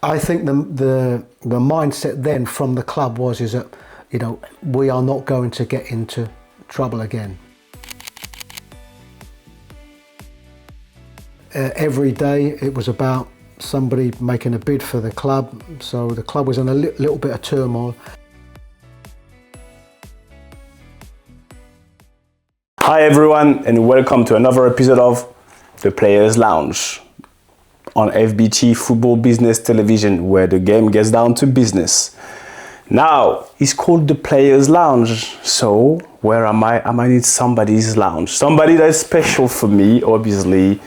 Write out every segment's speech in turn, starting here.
I think the mindset then from the club is that, you know, we are not going to get into trouble again. Every day it was about somebody making a bid for the club, so the club was in a little bit of turmoil. Hi everyone, and welcome to another episode of The Players Lounge on FBT Football Business Television, where the game gets down to business. Now, it's called The Players Lounge, so where am I? I might need somebody's lounge. Somebody that's special for me, obviously.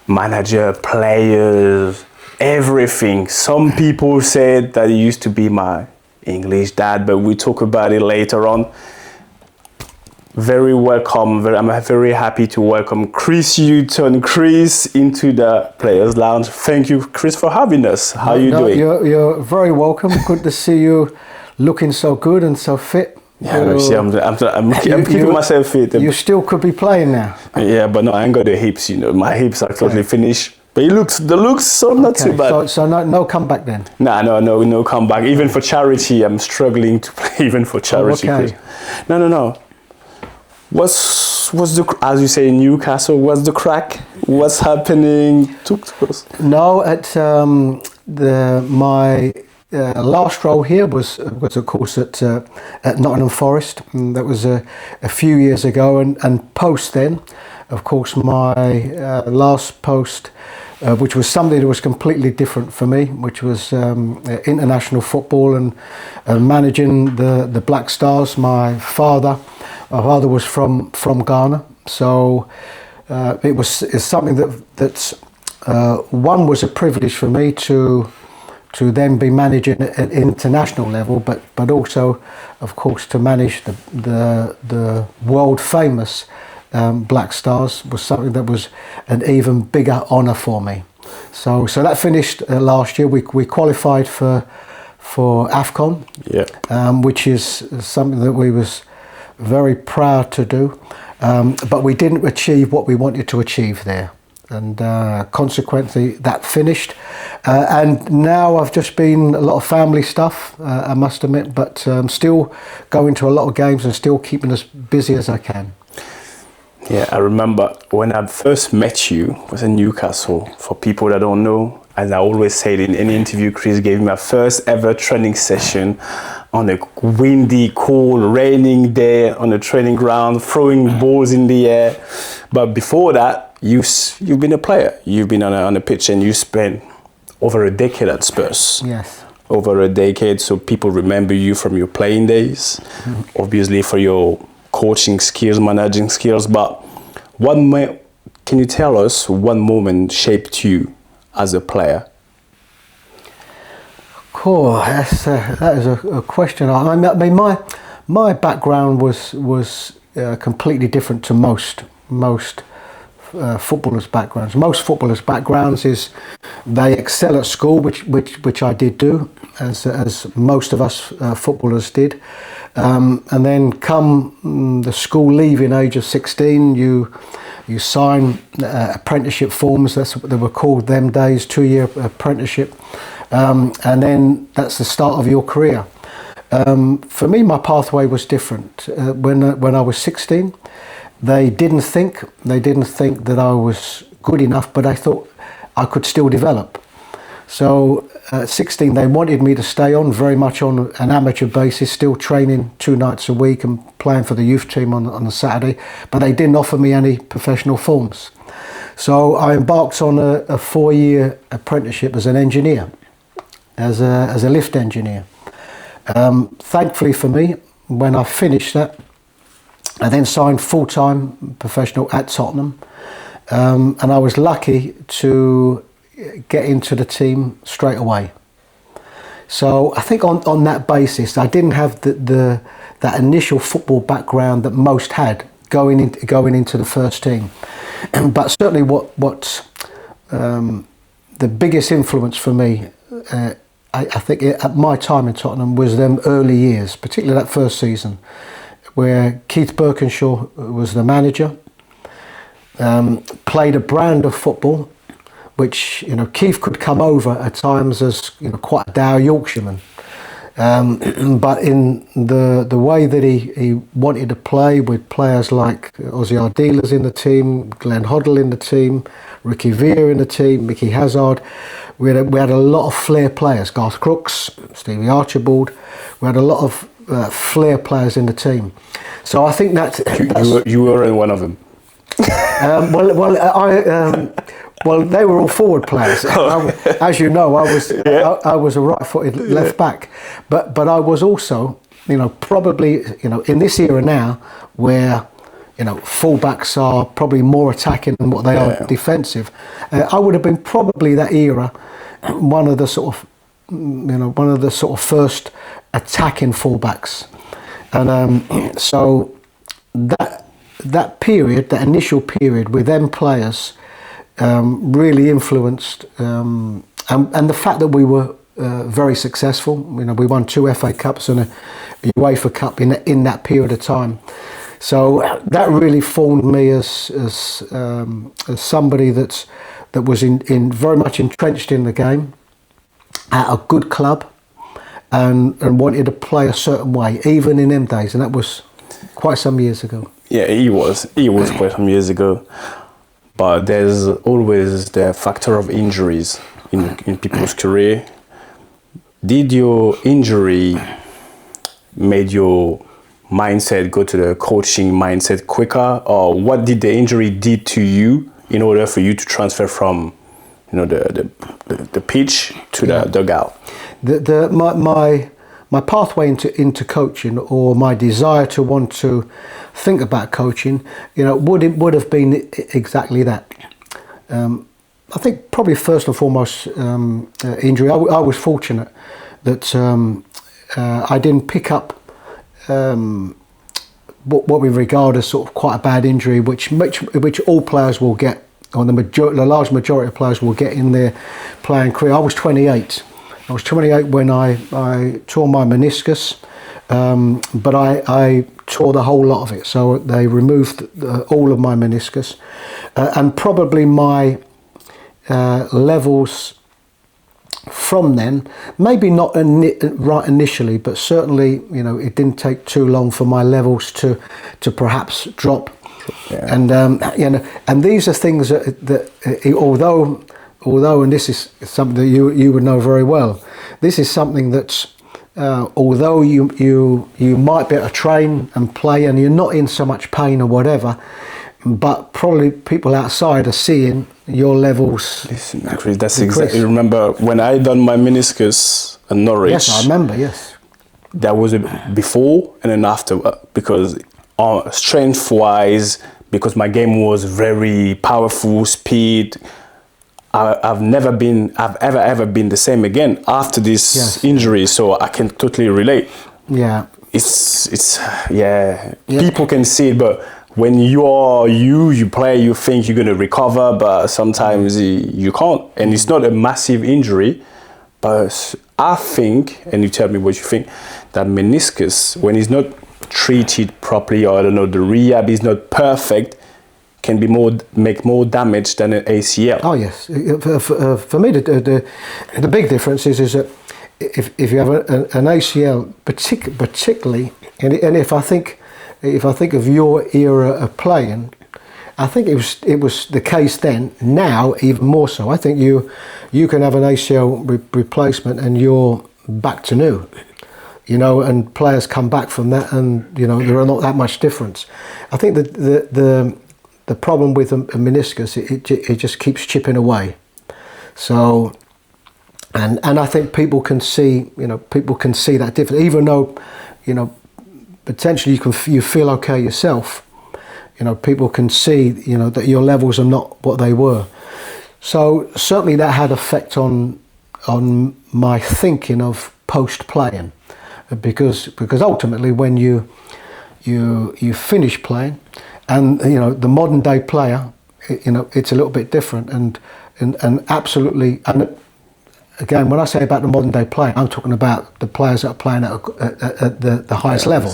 Manager, players, everything. Some people said that he used to be my English dad, but we'll talk about it later on. Very welcome. I'm very happy to welcome Chris Hughton. Chris into the Players Lounge. Thank you, Chris, for having us. How are you doing? You're very welcome. Good to see you looking so good and so fit. Yeah, I'm keeping myself fit. You still could be playing now. Yeah, but no, I ain't got the hips, you know. My hips are totally finished. But the looks so not too bad. So no comeback then? No comeback. Even for charity, I'm struggling to play even for charity. Okay. No. What's the, as you say in Newcastle, what's the crack? What's happening? Talk to us. No, at my last role here was of course at Nottingham Forest. That was a few years ago, and post then, of course, my last post, which was something that was completely different for me, which was international football and managing the Black Stars. My father was from Ghana, so it's something that one was a privilege for me to then be managing at international level, but also, of course, to manage the world famous Black Stars was something that was an even bigger honour for me. So that finished last year. We qualified for AFCON, which is something that we was very proud to do, but we didn't achieve what we wanted to achieve there, and consequently that finished, and now I've just been a lot of family stuff, I must admit, but still going to a lot of games and still keeping as busy as I can. Yeah, I remember when I first met you was in Newcastle. For people that don't know, as I always said in any interview, Chris gave me my first ever training session on a windy, cold, raining day on a training ground, throwing balls in the air. But before that, you've been a player. You've been on a pitch, and you spent over a decade at Spurs. Yes. Over a decade, so people remember you from your playing days, obviously for your coaching skills, managing skills. But can you tell us one moment shaped you as a player? Cool. That is a question. I mean, my background was completely different to most footballers' backgrounds. Most footballers' backgrounds is they excel at school, which I did do, as most of us footballers did, and then come the school leaving age of 16, you sign apprenticeship forms. That's what they were called them days, 2-year apprenticeship. And then that's the start of your career. For me, my pathway was different. When I was 16, they didn't think that I was good enough, but I thought I could still develop. So at 16, they wanted me to stay on very much on an amateur basis, still training 2 nights a week and playing for the youth team on a Saturday, but they didn't offer me any professional forms. So I embarked on a 4-year apprenticeship as an engineer, as a lift engineer. Thankfully for me, when I finished that, I then signed full-time professional at Tottenham, and I was lucky to get into the team straight away. So I think on that basis, I didn't have that initial football background that most had going into the first team, but certainly what the biggest influence for me, I think at my time in Tottenham, was them early years, particularly that first season, where Keith Birkinshaw was the manager, played a brand of football which Keith could come over at times as quite a dour Yorkshireman. But in the way that he wanted to play with players like Ozzy Ardiles in the team, Glenn Hoddle in the team, Ricky Vere in the team, Mickey Hazard, we had a lot of flair players, Garth Crooks, Stevie Archibald. We had a lot of flair players in the team. So I think that's you were one of them. Well, they were all forward players. As you know, I was a right-footed left back, but I was also, probably, in this era now, where fullbacks are probably more attacking than what they are defensive. I would have been probably that era, one of the sort of first attacking fullbacks, and so that period, that initial period with them players, really influenced, and the fact that we were very successful. We won 2 FA Cups and a UEFA Cup in that period of time. So that really formed me as somebody that was in very much entrenched in the game, at a good club, and wanted to play a certain way, even in them days, and that was quite some years ago. Yeah, he was quite some years ago. But there's always the factor of injuries in people's career. Did your injury made your mindset go to the coaching mindset quicker, or what did the injury did to you in order for you to transfer from the pitch to the dugout? My pathway into coaching, or my desire to want to think about coaching, would have been exactly that. I think probably first and foremost injury. I was fortunate that I didn't pick up what we regard as sort of quite a bad injury, which all players will get, or the large majority of players will get in their playing career. I was 28. I was 28 when I tore my meniscus, but I tore the whole lot of it. So they removed all of my meniscus, and probably my levels from then, maybe not right initially, but certainly it didn't take too long for my levels to perhaps drop. Yeah. And these are things that although, and this is something that you would know very well, this is something that's, although you might be able to train and play and you're not in so much pain or whatever, but probably people outside are seeing your levels. Listen, that's exactly. Remember when I done my meniscus at Norwich? Yes, I remember. Yes, that was a before and an after, because strength-wise, because my game was very powerful, speed. I've ever been the same again after this injury, so I can totally relate. Yeah, it's people can see it, but when you play, you think you're gonna recover, but sometimes you can't, and it's not a massive injury. But I think, and you tell me what you think, that meniscus, when it's not treated properly, or I don't know, the rehab is not perfect, can make more damage than an ACL. Oh yes, for me the big difference is that if you have an ACL, particularly, and if I think of your era of playing, I think it was the case then. Now even more so. I think you can have an ACL replacement and you're back to new. And players come back from that, and there are not that much difference. I think that the problem with a meniscus, it just keeps chipping away. So, and I think people can see that difference, even though, potentially you feel okay yourself. People can see, that your levels are not what they were. So certainly that had effect on my thinking of post playing, because ultimately when you finish playing. And the modern day player, it's a little bit different, and absolutely. And again, when I say about the modern day player, I'm talking about the players that are playing at the highest level.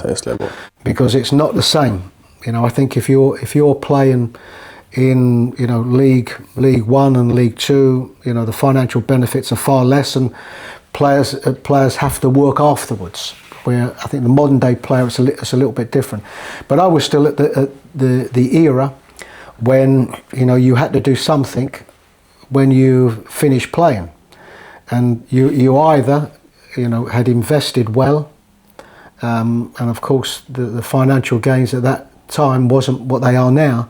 Because it's not the same. I think if you're playing in League One and League Two, the financial benefits are far less, and players have to work afterwards. Where I think the modern day player it's a little bit different. But I was still at the era when you had to do something when you finished playing, and you either had invested well, and of course the financial gains at that time wasn't what they are now,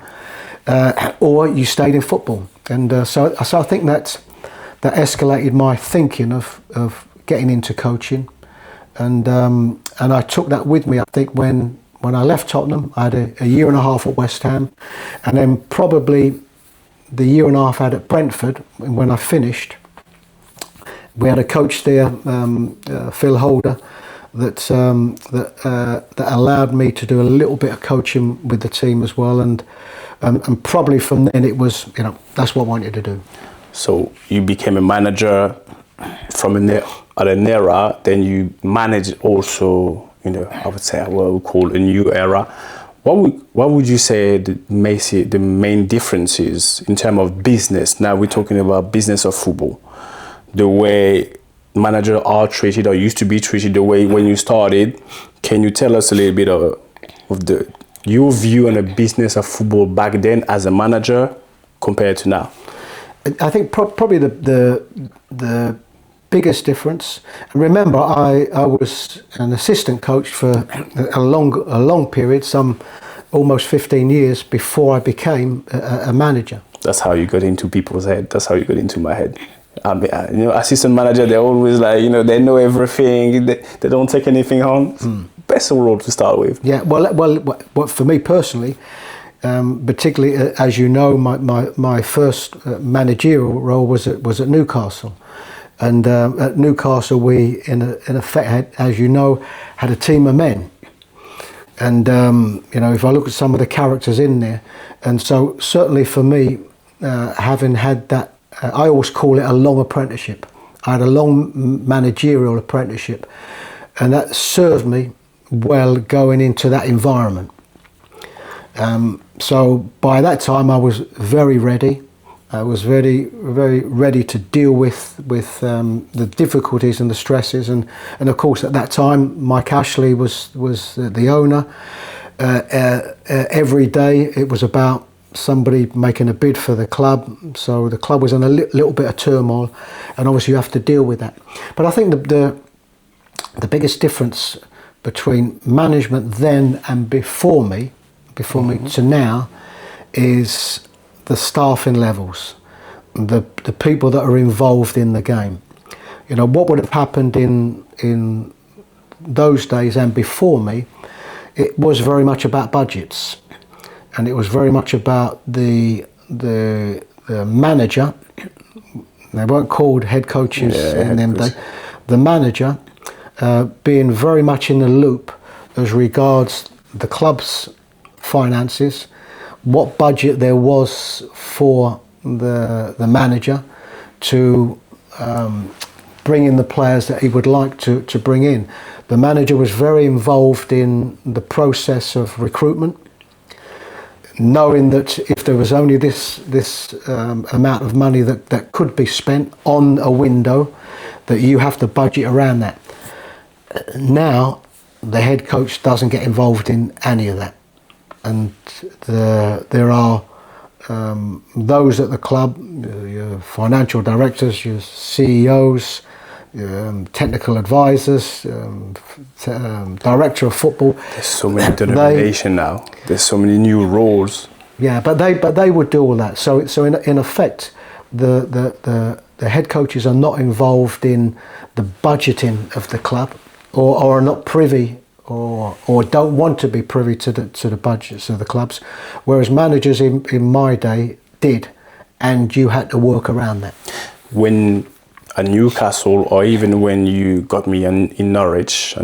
or you stayed in football. And so I think that escalated my thinking of getting into coaching, and I took that with me. I think when I left Tottenham, I had a year and a half at West Ham, and then probably the year and a half I had at Brentford. When I finished, we had a coach there, Phil Holder, that allowed me to do a little bit of coaching with the team as well, and probably from then it was that's what I wanted to do. So you became a manager from an era, then you managed also, I would say what we call a new era. What would you say the main differences in terms of business? Now we're talking about business of football. The way managers are treated or used to be treated, the way when you started. Can you tell us a little bit of your view on the business of football back then as a manager compared to now? I think probably the biggest difference. And remember, I was an assistant coach for a long period, some almost 15 years before I became a manager. That's how you got into people's head. That's how you got into my head. Assistant manager, they're always like, they know everything. They don't take anything on. Best role to start with. Yeah. Well, for me personally, particularly as you know, my first managerial role was at Newcastle. And at Newcastle, we, in effect, as you know, had a team of men. And, if I look at some of the characters in there, and so certainly for me, having had that, I always call it a long apprenticeship. I had a long managerial apprenticeship, and that served me well going into that environment. So by that time, I was very ready. I was very, very ready to deal with the difficulties and the stresses, and of course at that time Mike Ashley was the owner. Every day it was about somebody making a bid for the club, so the club was in a little bit of turmoil, and obviously you have to deal with that. But I think the biggest difference between management then and before me to now is the staffing levels, the people that are involved in the game. What would have happened in those days and before me, it was very much about budgets, and it was very much about the manager. They weren't called head coaches in them days. The manager being very much in the loop as regards the club's finances, what budget there was for the manager to bring in the players that he would like to bring in. The manager was very involved in the process of recruitment, knowing that if there was only this amount of money that could be spent on a window, that you have to budget around that. Now, the head coach doesn't get involved in any of that. And there are those at the club, your financial directors, your CEOs, technical advisors, director of football. There's so many denominations now. There's so many new roles. Yeah, but they would do all that. So in effect, the head coaches are not involved in the budgeting of the club, or are not privy, or don't want to be privy to the budgets of the clubs, whereas managers in my day did, and you had to work around that. When at Newcastle, or even when you got me in Norwich,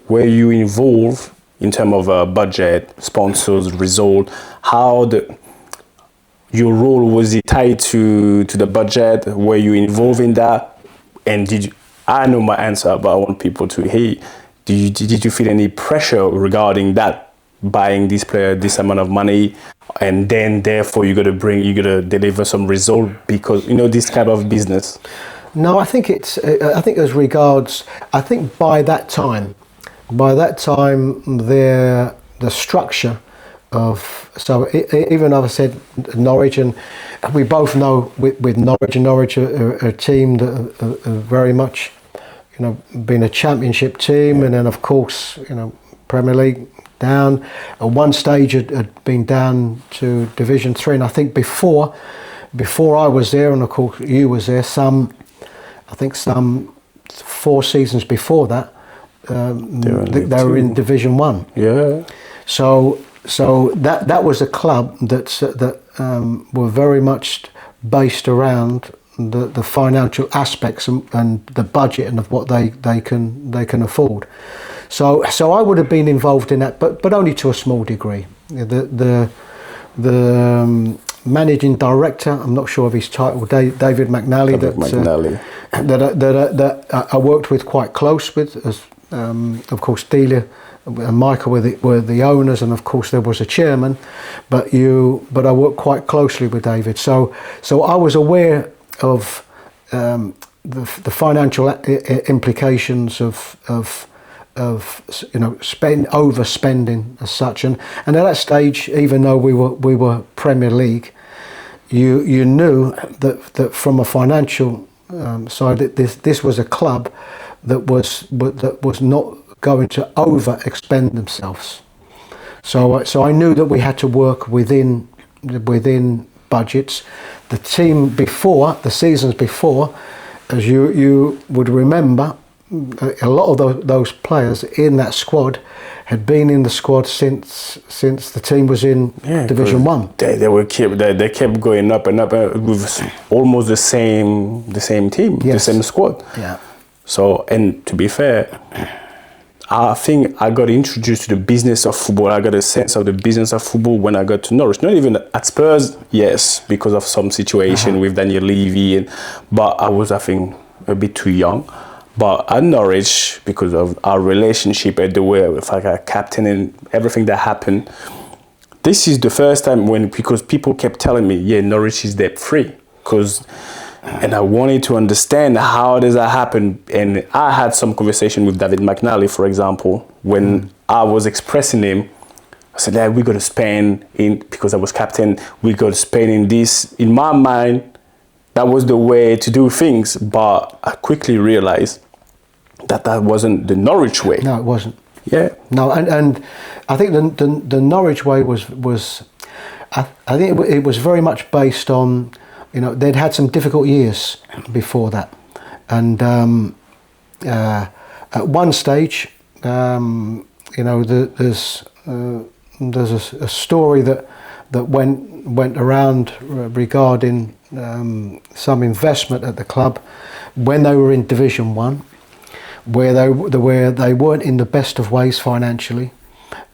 were you involved in terms of budget, sponsors, result? How your role, was it tied to the budget? Were you involved in that? And did you? I know my answer, but I want people to hear. Did you feel any pressure regarding that buying this player this amount of money, and then therefore you got to deliver some result because this kind of business? No, I think as regards, I think by that time, the structure of, so even though I said Norwich, and we both know with Norwich are a team that are very much, been a championship team, and then of course, Premier League down. At one stage had been down to Division 3, and I think before I was there, and of course you was there, some 4 seasons before that, they were in Division 1. Yeah. So that was a club that were very much based around the financial aspects and the budget and of what they can afford. So I would have been involved in that, but only to a small degree. The managing director, I'm not sure of his title, David McNally, that I worked with quite close with, as of course Delia and Michael were the owners, and of course there was a chairman, but I worked quite closely with David. So I was aware of the financial implications of overspending as such, and at that stage, even though we were Premier League, you knew that from a financial side, that this was a club that was not going to overexpend themselves. So I knew that we had to work within budgets. The team before, the seasons before, as you would remember, a lot of those players in that squad had been in the squad since the team was in Division 1. They kept going up and up with almost the same team, the same squad. Yeah. So, and to be fair, I think I got introduced to the business of football. I got a sense of the business of football when I got to Norwich. Not even at Spurs, yes, because of some situation with Daniel Levy, but I was, I think, a bit too young. But at Norwich, because of our relationship and the way with like a captain and everything that happened, this is the first time because people kept telling me, Norwich is debt free. And I wanted to understand how does that happen. And I had some conversation with David McNally, for example, when I was expressing him. I said, we got to spend because I was captain, we got to spend in this. In my mind, that was the way to do things. But I quickly realized that wasn't the Norwich way. No, it wasn't. Yeah. No, and I think the Norwich way was I think it was very much based on, they'd had some difficult years before that, and at one stage, there's a story that went around regarding some investment at the club when they were in Division 1, where they weren't in the best of ways financially,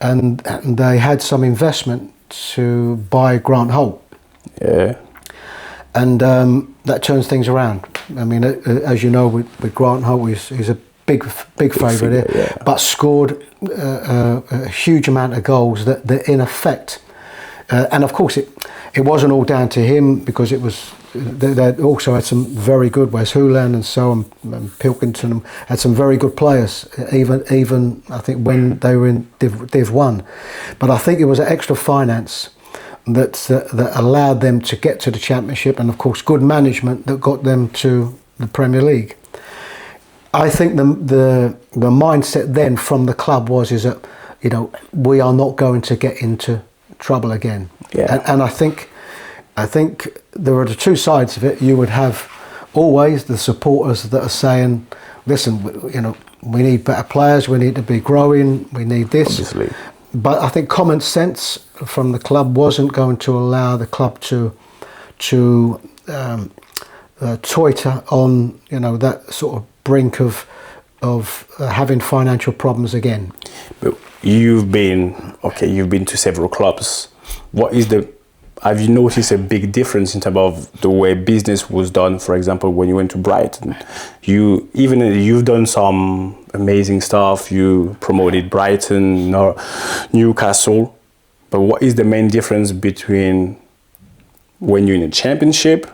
and they had some investment to buy Grant Holt. Yeah. And that turns things around. I mean, as you know, with Grant Holt, he's a big favourite there, but scored a huge amount of goals that in effect, and of course it wasn't all down to him, because it was, they also had some very good, Wes Hughton and so on, and Pilkington had some very good players, even I think when they were in Div 1. But I think it was an extra finance that allowed them to get to the Championship, and of course good management that got them to the Premier League. I think the mindset then from the club is that we are not going to get into trouble again. Yeah. And I think there are the two sides of it. You would have always the supporters that are saying, listen, we need better players, we need to be growing, we need this. Obviously. But I think common sense from the club wasn't going to allow the club to toiter on that sort of brink of having financial problems again. But you've been to several clubs. Have you noticed a big difference in terms of the way business was done? For example, when you went to Brighton, you've done some amazing stuff. You promoted Brighton, Newcastle. But what is the main difference between when you're in a championship?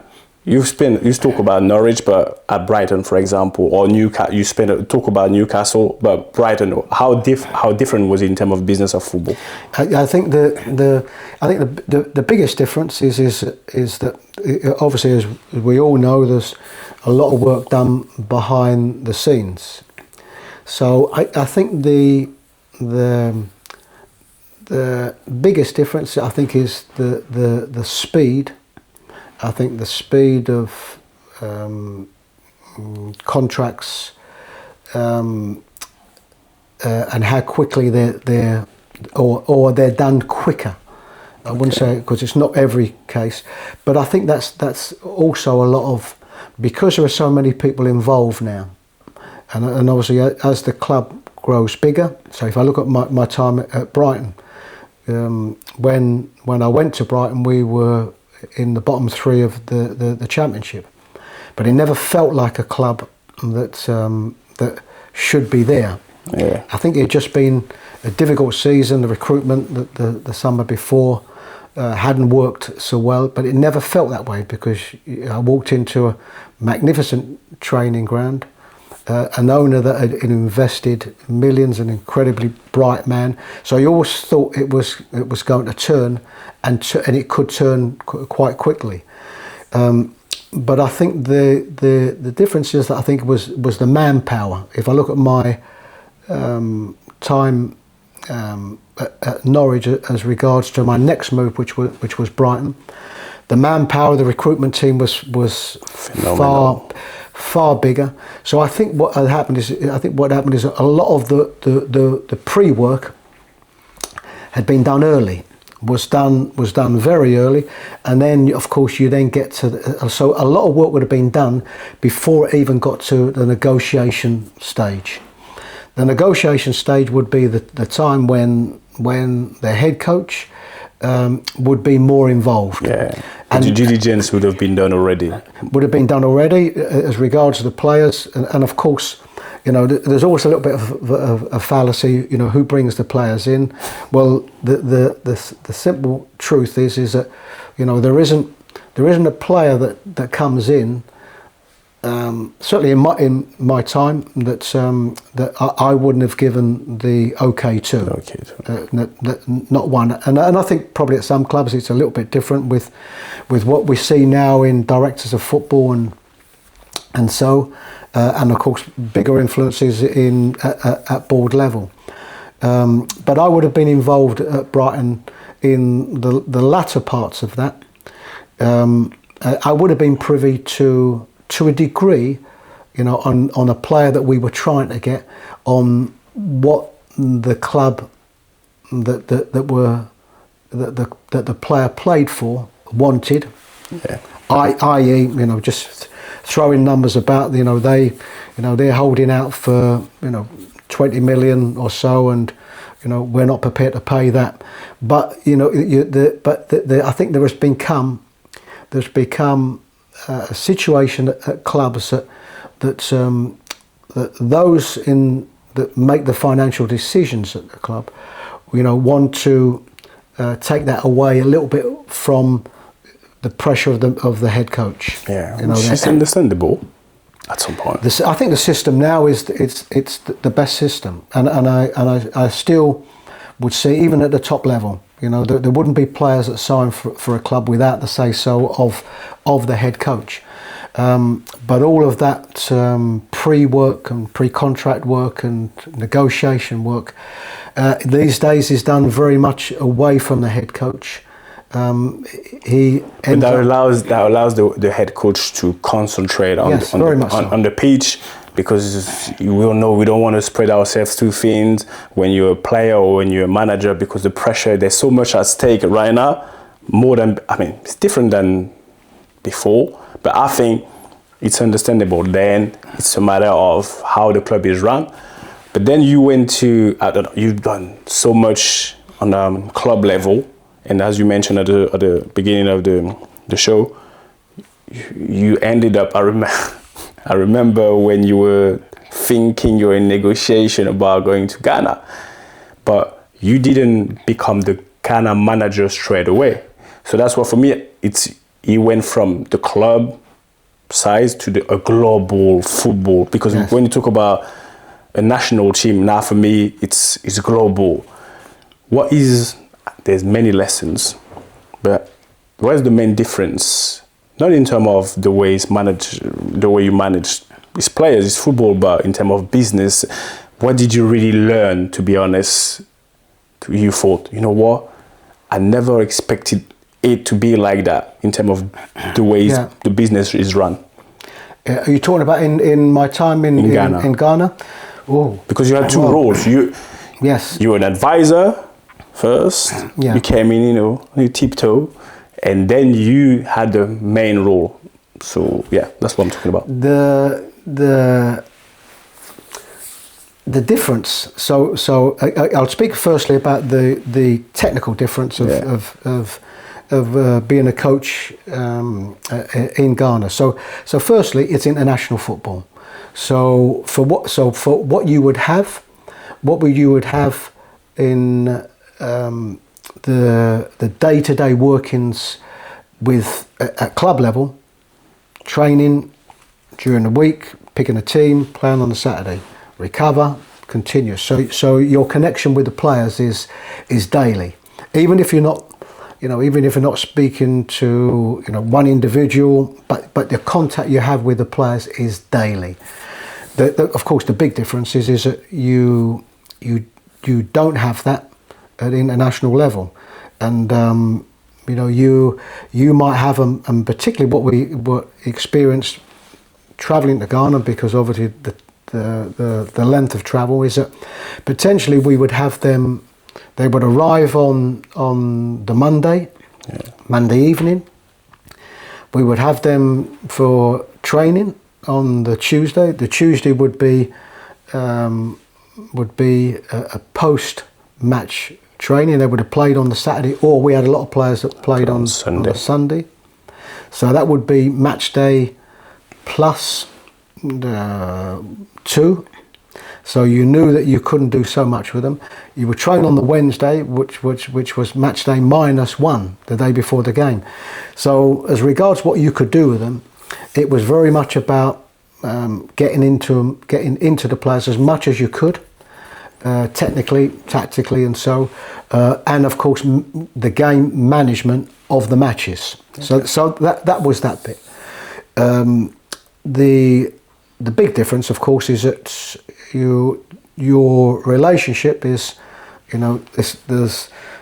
You talk about Norwich, but at Brighton, for example, or Newcastle, talk about Newcastle, but Brighton. How different was it in terms of business of football? I think the biggest difference is that obviously, as we all know, there's a lot of work done behind the scenes. So I think the biggest difference, I think, is the speed. I think the speed of contracts and how quickly they're done quicker. I wouldn't say it because it's not every case, but I think that's also a lot of, because there are so many people involved now, and obviously as the club grows bigger. So if I look at my time at Brighton, when I went to Brighton, we were in the bottom three of the championship, but it never felt like a club that should be there. Yeah. I think it had just been a difficult season. The recruitment the summer before hadn't worked so well, but it never felt that way because I walked into a magnificent training ground, an owner that had invested millions, an incredibly bright man. So you always thought it was going to turn, and it could turn quite quickly. But I think the difference is that I think was the manpower. If I look at my time at Norwich as regards to my next move, which was Brighton, the manpower, the recruitment team was far bigger. So I think what happened is a lot of the pre-work had been done early. Was done very early, and then of course you then get to so a lot of work would have been done before it even got to the negotiation stage. The negotiation stage would be the time when the head coach would be more involved. Yeah, and the due diligence would have been done already. Would have been done already as regards to the players, and of course, you know, there's always a little bit of a fallacy. You know, who brings the players in? Well, the simple truth is that, you know, there isn't a player that comes in. Certainly in my time that I wouldn't have given the okay to. Not one, and I think probably at some clubs it's a little bit different with what we see now in directors of football and so. And of course, bigger influences at board level. But I would have been involved at Brighton in the latter parts of that. I would have been privy to a degree, you know, on a player that we were trying to get, on what the club that the player played for wanted. Yeah. I.e., you know, just throwing numbers about, you know, they're holding out for, you know, 20 million or so, and, you know, we're not prepared to pay that. But, you know, I think there's become a situation at clubs that those that make the financial decisions at the club, you know, want to take that away a little bit from the pressure of the head coach. Yeah, you know, it's understandable at some point. I think the system now is it's the best system, and I still would say, even at the top level, you know, there wouldn't be players that sign for a club without the say so of the head coach. But all of that pre-work and pre-contract work and negotiation work these days is done very much away from the head coach. That allows the head coach to concentrate on the pitch, because we all know we don't want to spread ourselves too thin when you're a player or when you're a manager, because the pressure, there's so much at stake right now, it's different than before, but I think it's understandable. Then it's a matter of how the club is run. But then you went to, you've done so much on club level. And as you mentioned at the beginning of the show, you ended up, I remember when you were thinking you're in negotiation about going to Ghana. But you didn't become the Ghana manager straight away. So that's what, for me, he went from the club size to a global football. Because when you talk about a national team, now for me, it's global. There's many lessons, but what is the main difference? Not in terms of the way you manage his players, his football, but in terms of business. What did you really learn, to be honest? You thought, you know what? I never expected it to be like that in terms of the way the business is run. Are you talking about in my time in Ghana? In Ghana? Oh, because you had two roles. You were an advisor first. Yeah. You came in, you tiptoe, and then you had the main role. So that's what I'm talking about. The difference. So I'll speak firstly about the technical difference of being a coach in Ghana. So firstly, it's international football. So for what you would have in the day-to-day workings at club level, training during the week, picking a team, playing on a Saturday, recover, continue. So your connection with the players is daily, even if you're not speaking to one individual, but the contact you have with the players is daily. Of course, the big difference is that you don't have that at international level, and you might have and particularly what we experienced travelling to Ghana, because obviously the length of travel is that potentially we would have them. They would arrive on the Monday evening. We would have them for training on the Tuesday. The Tuesday would be a post-match training. They would have played on the Saturday, or we had a lot of players that played on the Sunday. So that would be match day plus 2. So you knew that you couldn't do so much with them. You would train on the Wednesday, which was match day -1, the day before the game. So as regards what you could do with them, it was very much about getting into the players as much as you could, technically, tactically, and and of course the game management of the matches. Okay. So that was that bit. The big difference, of course, is that your relationship is,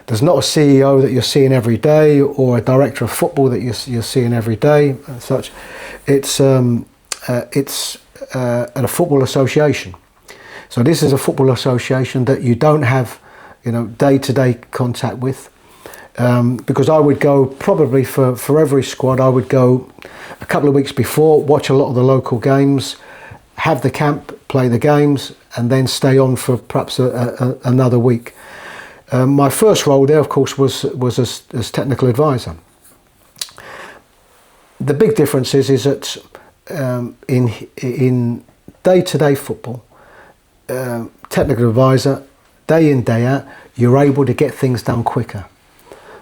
there's not a CEO that you're seeing every day, or a director of football that you're seeing every day and such. It's at a football association. So this is a football association that you don't have, day-to-day contact with. Because I would go probably for every squad, I would go a couple of weeks before, watch a lot of the local games, have the camp, play the games, and then stay on for perhaps another week. My first role there, of course, was as technical advisor. The big difference is that in day-to-day football, technical advisor, day in, day out, you're able to get things done quicker.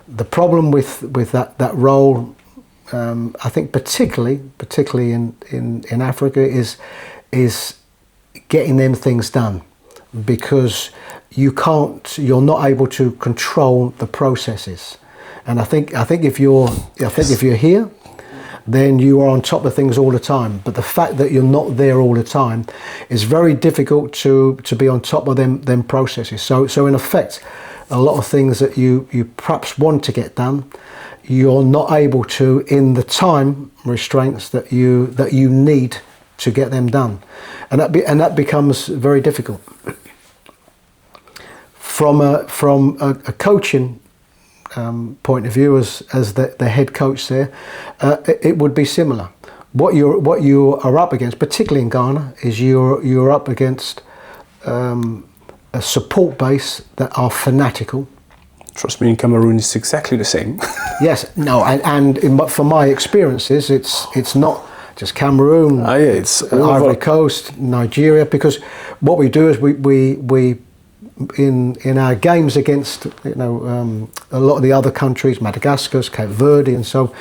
The problem with that role, I think particularly in Africa, is getting them things done, because you're not able to control the processes. And I think if you're here, then you are on top of things all the time. But the fact that you're not there all the time is very difficult to be on top of them processes. So in effect, a lot of things that you perhaps want to get done, you're not able to, in the time restraints that you need to get them done, and that becomes very difficult. From a coaching point of view, as the head coach there, it would be similar. What you are up against, particularly in Ghana, is you're up against a support base that are fanatical. Trust me, in Cameroon it's exactly the same. Yes, no, and from my experiences, it's just Cameroon, it's Ivory Coast, Nigeria. Because what we do is we in our games against a lot of the other countries, Madagascar, Cape Verde, and so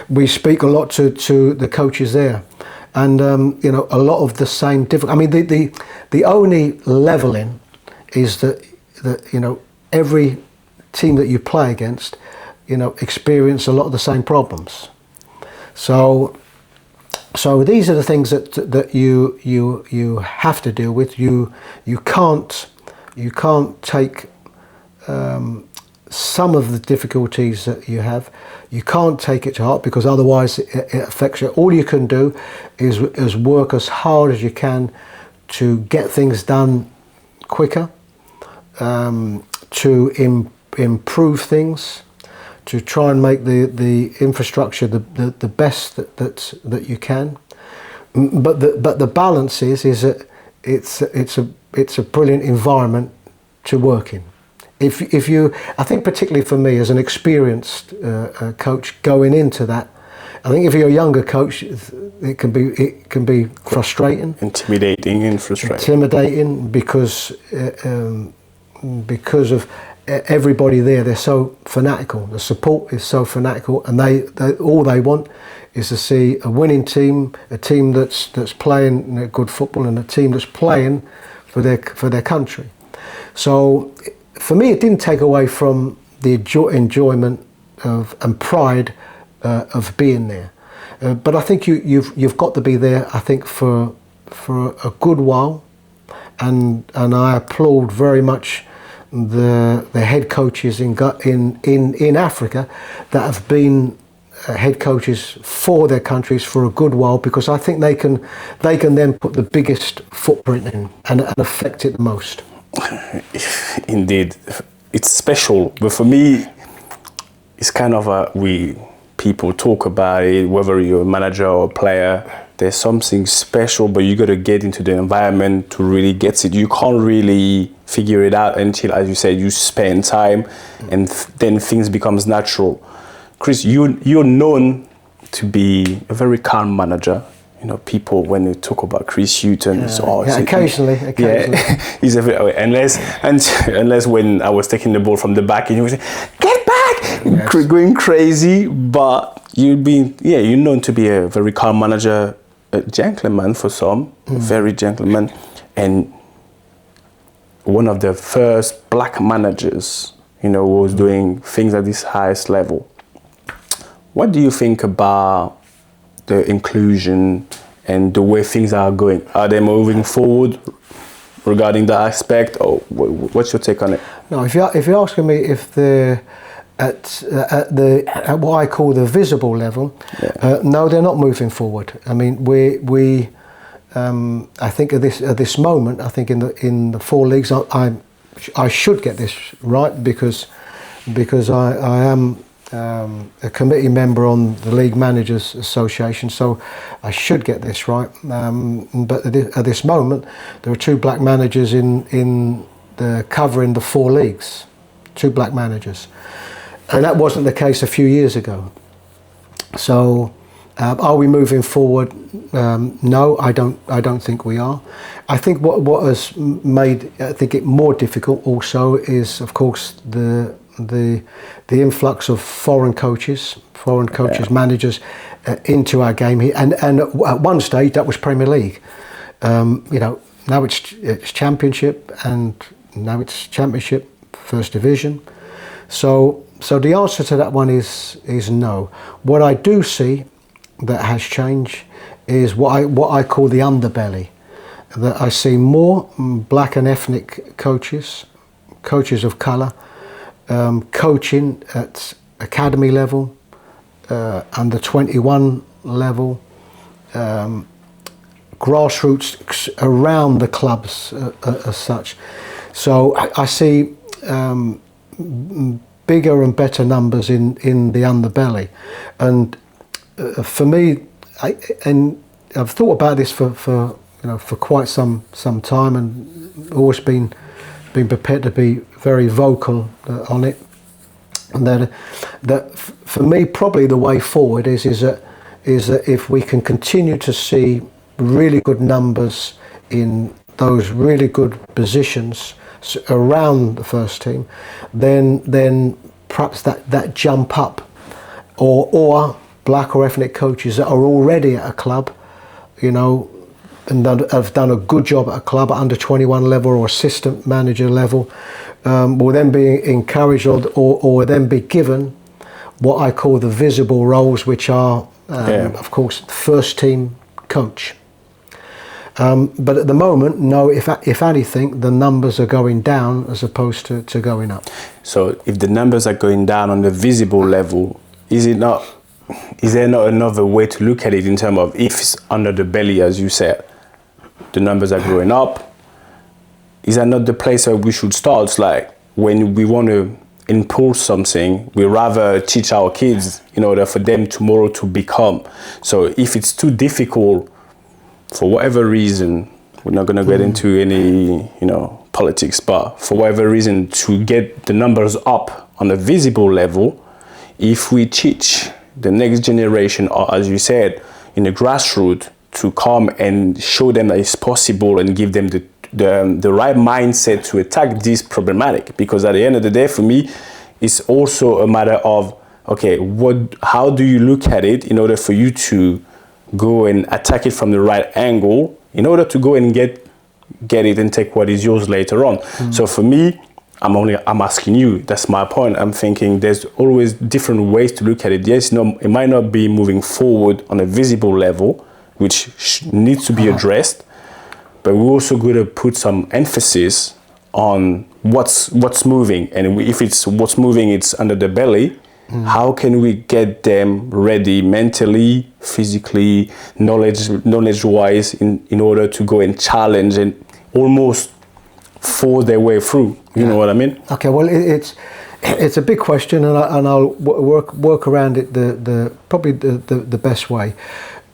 we speak a lot to the coaches there, and a lot of the same difficult. I mean, the only leveling is that every team that you play against, experience a lot of the same problems. So these are the things that you have to deal with. You can't take some of the difficulties that you have. You can't take it to heart, because otherwise it affects you. All you can do is work as hard as you can to get things done quicker, to improve things, to try and make the infrastructure the best that you can. But the balance is that it's a brilliant environment to work in. If you, I think particularly for me as an experienced coach going into that, I think if you're a younger coach, it can be frustrating, intimidating because of everybody there. They're so fanatical. The support is so fanatical, and they all they want is to see a winning team, a team that's playing good football, and a team that's playing for their country. So for me, it didn't take away from the enjoyment of and pride of being there. But I think you've got to be there, I think, for a good while, and I applaud very much the head coaches in Africa that have been head coaches for their countries for a good while, because I think they can then put the biggest footprint in and affect it the most. Indeed, it's special, but for me, it's kind of people talk about it, whether you're a manager or a player, there's something special, but you got to get into the environment to really get it. You can't really figure it out until, as you said, you spend time, and then things becomes natural. Chris, you're known to be a very calm manager. People, when they talk about Chris Hughton, occasionally. He's everywhere. Unless when I was taking the ball from the back, and he was saying, "Get back!" Going crazy. But you're known to be a very calm manager, a gentleman for some, very gentleman, and one of the first black managers, who was doing things at this highest level. What do you think about the inclusion and the way things are going? Are they moving forward regarding that aspect, or what's your take on it? No, if you're asking me if they're at what I call the visible level, no, they're not moving forward. I mean, we I think at this moment, I think in the four leagues, I should get this right, because I am a committee member on the League Managers Association, so I should get this right. But at this moment, there are two black managers covering the four leagues, two black managers, and that wasn't the case a few years ago. So, are we moving forward? No, I don't think we are. I think what has made it more difficult also is, of course, the influx of foreign coaches, managers into our game here, and at one stage that was Premier League. Now it's Championship, and now it's Championship, First Division. So the answer to that one is no. What I do see that has changed is what I call the underbelly. That I see more black and ethnic coaches of colour, coaching at academy level, under 21 level, grassroots around the clubs as such. So I see bigger and better numbers in the underbelly, and for me, I've thought about this for quite some time, and always been prepared to be very vocal on it. And that for me, probably the way forward is is that if we can continue to see really good numbers in those really good positions around the first team, then perhaps that jump up, or black or ethnic coaches that are already at a club, and have done a good job at a club at under 21 level or assistant manager level, will then be encouraged or then be given what I call the visible roles, which are, of course, first team coach. But at the moment, no, if anything, the numbers are going down as opposed to going up. So if the numbers are going down on the visible level, is there not another way to look at it in terms of if it's under the belly, as you said, the numbers are growing up? Is that not the place where we should start? It's like when we want to impose something, we rather teach our kids in order for them tomorrow to become. So if it's too difficult, for whatever reason, we're not going to get into any, politics, but for whatever reason, to get the numbers up on a visible level, if we teach the next generation, or as you said, in the grassroots, to come and show them that it's possible and give them the right mindset to attack this problematic. Because at the end of the day, for me, it's also a matter of, okay, how do you look at it in order for you to go and attack it from the right angle in order to go and get it and take what is yours later on. So for me, I'm asking you, that's my point. I'm thinking there's always different ways to look at it. Yes, it might not be moving forward on a visible level, which needs to be addressed, but we're also going to put some emphasis on what's moving. And if it's what's moving, it's under the belly. How can we get them ready mentally, physically, knowledge-wise, in order to go and challenge and almost force their way through? You know what I mean? Okay, well, it's a big question, and I'll work around it probably the best way.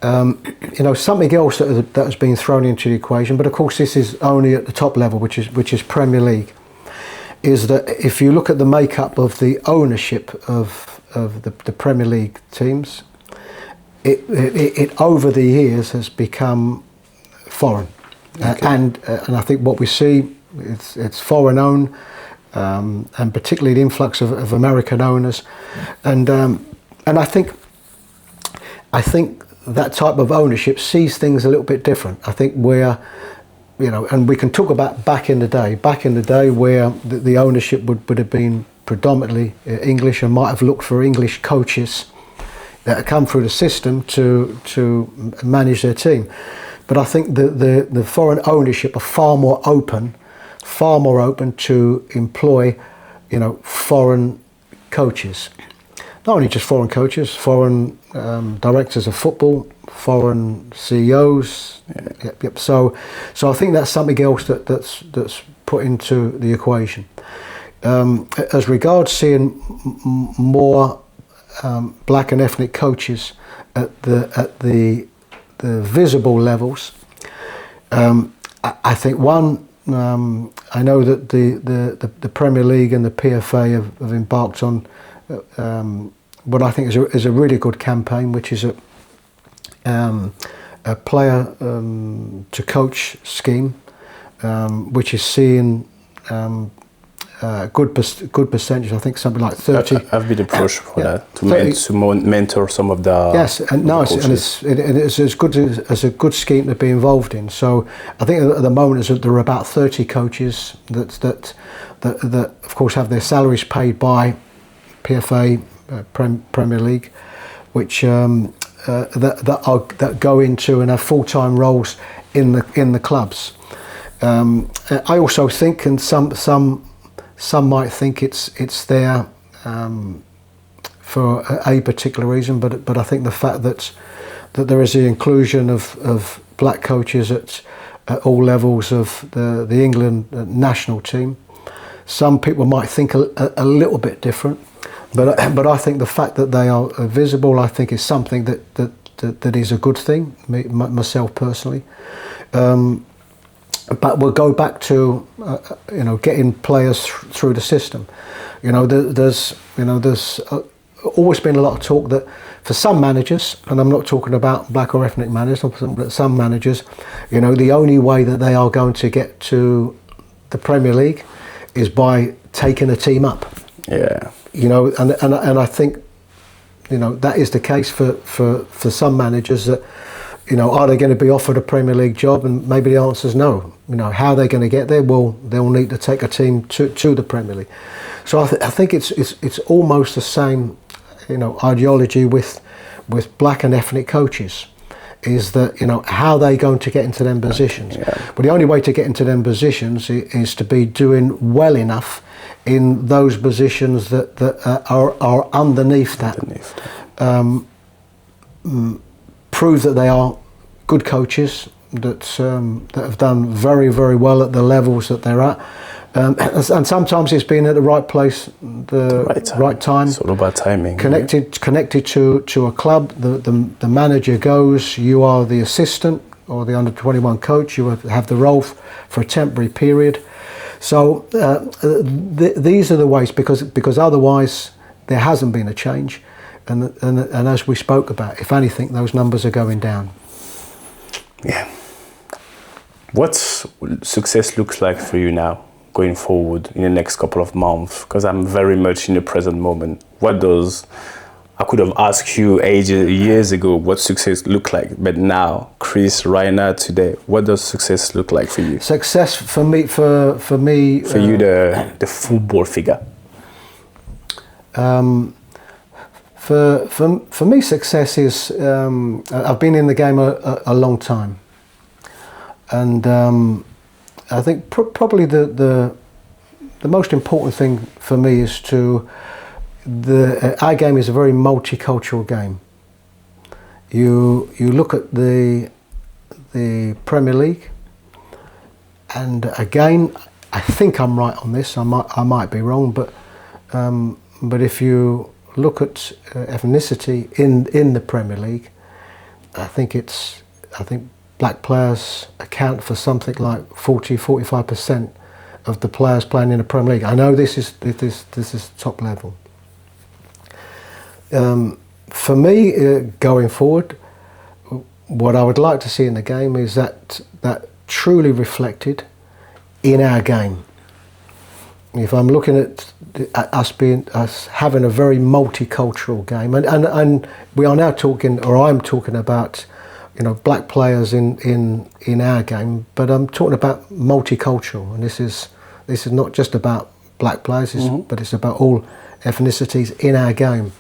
Something else that has been thrown into the equation, but of course this is only at the top level, which is Premier League, is that if you look at the makeup of the ownership of the Premier League teams, it over the years has become foreign. Okay. And I think what we see, it's foreign owned, and particularly the influx of American owners, and I think that type of ownership sees things a little bit different. I think we're, and we can talk about back in the day where the ownership would have been predominantly English and might have looked for English coaches that come through the system to manage their team. But I think the foreign ownership are far more open to employ, foreign coaches. Not only just foreign coaches, foreign directors of football, foreign CEOs. Yeah. Yep. So I think that's something else that's put into the equation. As regards seeing more black and ethnic coaches at the visible levels, I think one. I know that the Premier League and the PFA have embarked on what I think is a really good campaign, which is a player to coach scheme, which is seeing good percentage. I think something like 30. I've been approached for that to mentor some of the yes, and no, it's as good as a good scheme to be involved in. So I think at the moment there are about 30 coaches that of course have their salaries paid by PFA, Premier League, which that go into and have full-time roles in the clubs. I also think, and some might think it's there for a particular reason, but I think the fact that there is the inclusion of black coaches at all levels of the England national team, some people might think a little bit different. But I think the fact that they are visible, I think, is something that is a good thing, myself personally. But we'll go back to getting players through the system. There's always been a lot of talk that for some managers, and I'm not talking about black or ethnic managers, but some managers, you know, the only way that they are going to get to the Premier League is by taking a team up. Yeah. You know, and I think, you know, that is the case for some managers that, you know, are they going to be offered a Premier League job? And maybe the answer is no. You know, how they're going to get there? Well, they'll need to take a team to the Premier League. So I think it's almost the same, you know, ideology with black and ethnic coaches, is that, you know, how they going to get into them positions. Yeah. But the only way to get into them positions is to be doing well enough in those positions that are underneath that. Prove that they are good coaches that have done very, very well at the levels that they're at. And sometimes it's being at the right place, the right time. It's all about timing. Connected to a club. The manager goes. You are the assistant or the under-21 coach. You have the role for a temporary period. So these are the ways, because otherwise there hasn't been a change. And as we spoke about, if anything, those numbers are going down. Yeah. What success looks like for you now, going forward in the next couple of months? Because I'm very much in the present moment. I could have asked you years ago what success looked like, but now, Chris, right now, today, what does success look like for you? Success for me, for you, the football figure. For me, success is, I've been in the game a long time, and I think probably the most important thing for me is our game is a very multicultural game. You look at the Premier League, and again, I think I'm right on this. I might be wrong, but if you look at ethnicity in the Premier League, I think black players account for something like 40-45% of the players playing in the Premier League. I know this is top level. For me, going forward, what I would like to see in the game is that truly reflected in our game. If I'm looking at us having a very multicultural game, and we are now talking, or I'm talking about, you know, black players in our game, but I'm talking about multicultural, and this is not just about black players, but it's about all ethnicities in our game,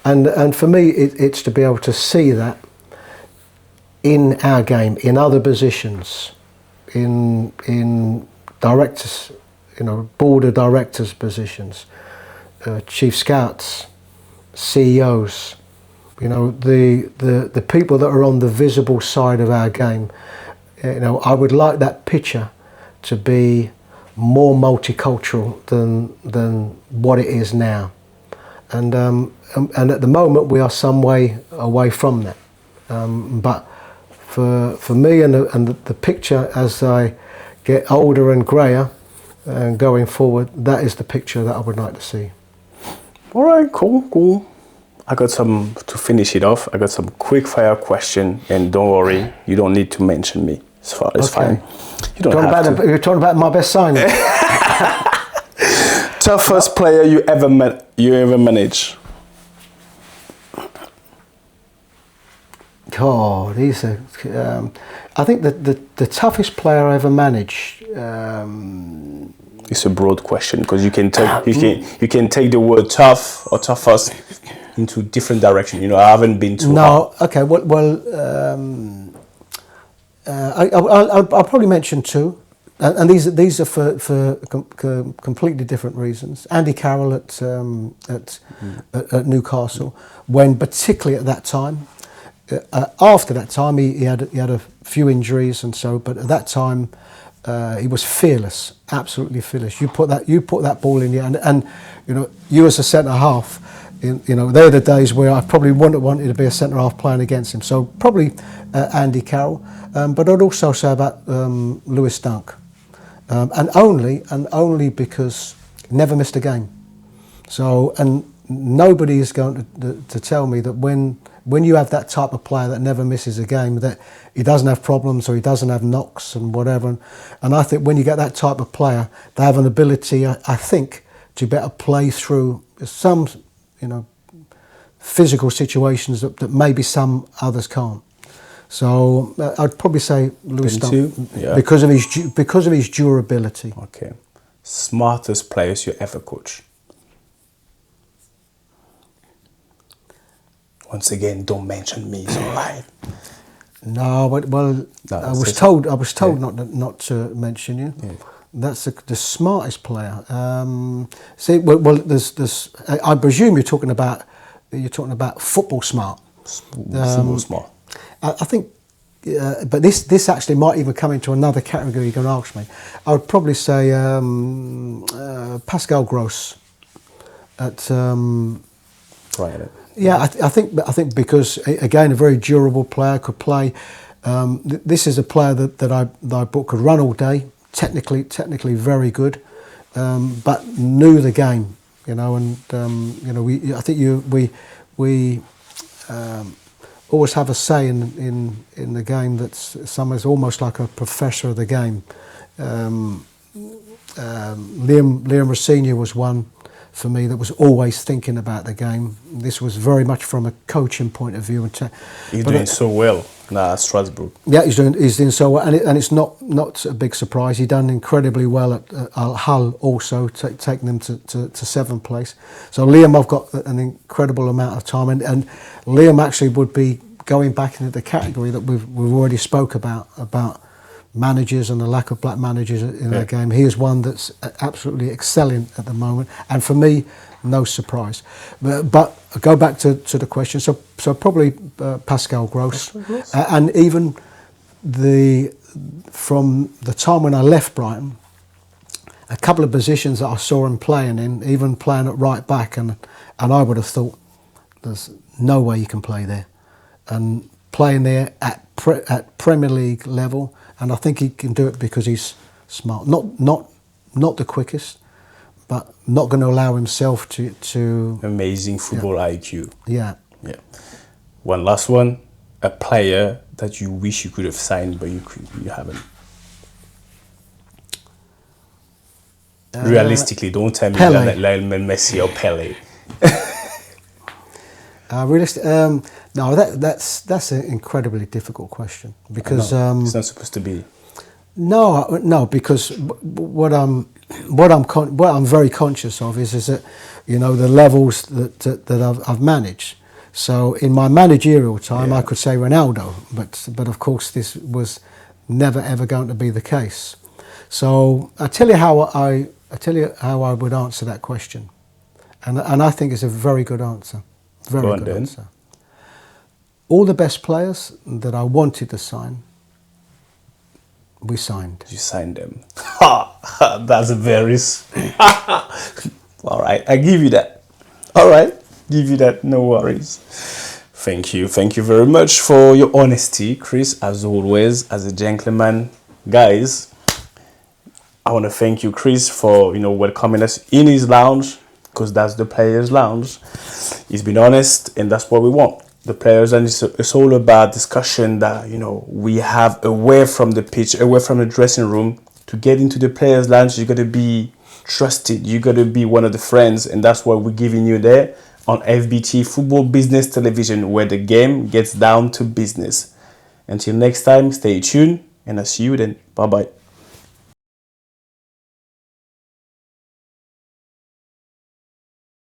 and for me, it's to be able to see that in our game, in other positions, in directors, you know, board of directors positions, chief scouts, CEOs, you know, the people that are on the visible side of our game. You know, I would like that picture to be more multicultural than what it is now, and at the moment we are some way away from that. But for me and the picture as I get older and greyer, and going forward, that is the picture that I would like to see. All right, cool. I got some, to finish it off, I got some quick fire question, and don't worry, you don't need to mention me. It's fine. You don't have to. You're talking about my best signing. Toughest player you ever managed? Oh, these are. I think the toughest player I ever managed. It's a broad question because you can take the word tough or toughest into different directions. You know, I haven't been too. No, hard. Okay. Well, I'll probably mention two, and these are for completely different reasons. Andy Carroll at Newcastle, when particularly at that time. After that time, he had a few injuries and so, but at that time, he was fearless, absolutely fearless. You put that ball in the and you know, you as a centre half, you know, they're the days where I probably wouldn't have wanted to be a centre half playing against him. So probably Andy Carroll, but I'd also say about Lewis Dunk, and only because he never missed a game. So and nobody is going to tell me that when you have that type of player that never misses a game, that he doesn't have problems or he doesn't have knocks and whatever. And I think when you get that type of player, they have an ability, I think, to better play through some, physical situations that maybe some others can't. So I'd probably say Lewis Dunk, because of his durability. Okay. Smartest players you ever coach? Once again, don't mention me. It's all right. No, but I was told not to mention you. Yeah. That's the smartest player. There's. I presume you're talking about football smart. Football smart. I think, but this actually might even come into another category you're going to ask me. I would probably say Pascal Gross at Brighton. Yeah, I think because again a very durable player, could play. This is a player that I bought, could run all day, technically very good, but knew the game, I think we always have a say in the game that's someone's almost like a professor of the game. Liam Rosenior was one for me that was always thinking about the game. This was very much from a coaching point of view. He's doing so well now at Strasbourg. Yeah, he's doing so well, and it's not a big surprise. He done incredibly well at Hull also, taking them to seventh place. So Liam, I've got an incredible amount of time, and Liam actually would be going back into the category that we've already spoke about managers and the lack of black managers in the game. He is one that's absolutely excelling at the moment, and for me, no surprise. But go back to the question. So probably Pascal Gross, and even from the time when I left Brighton, a couple of positions that I saw him playing in, even playing at right back, and I would have thought there's no way you can play there, and playing there at Premier League level. And I think he can do it because he's smart. Not the quickest, but not going to allow himself to amazing football IQ. Yeah. One last one. A player that you wish you could have signed, but you haven't. Realistically, don't tell me that Lionel Messi or Pele. No, that's an incredibly difficult question because it's not supposed to be. No, because what I'm very conscious of is that the levels that I've managed. So in my managerial time, I could say Ronaldo, but of course this was never ever going to be the case. So I tell you how I would answer that question, and I think it's a very good answer. Very good answer. All the best players that I wanted to sign, we signed. You signed them. That's a very... All right, I give you that. All right, give you that, no worries. Thank you very much for your honesty, Chris, as always, as a gentleman. Guys, I want to thank you, Chris, for welcoming us in his lounge, because that's the players' lounge. He's been honest, and that's what we want. The players, and it's all about discussion that we have away from the pitch, away from the dressing room. To get into the players' lounge, you got to be trusted. You got to be one of the friends, and that's what we're giving you there on FBT Football Business Television, where the game gets down to business. Until next time, stay tuned, and I'll see you then. Bye bye.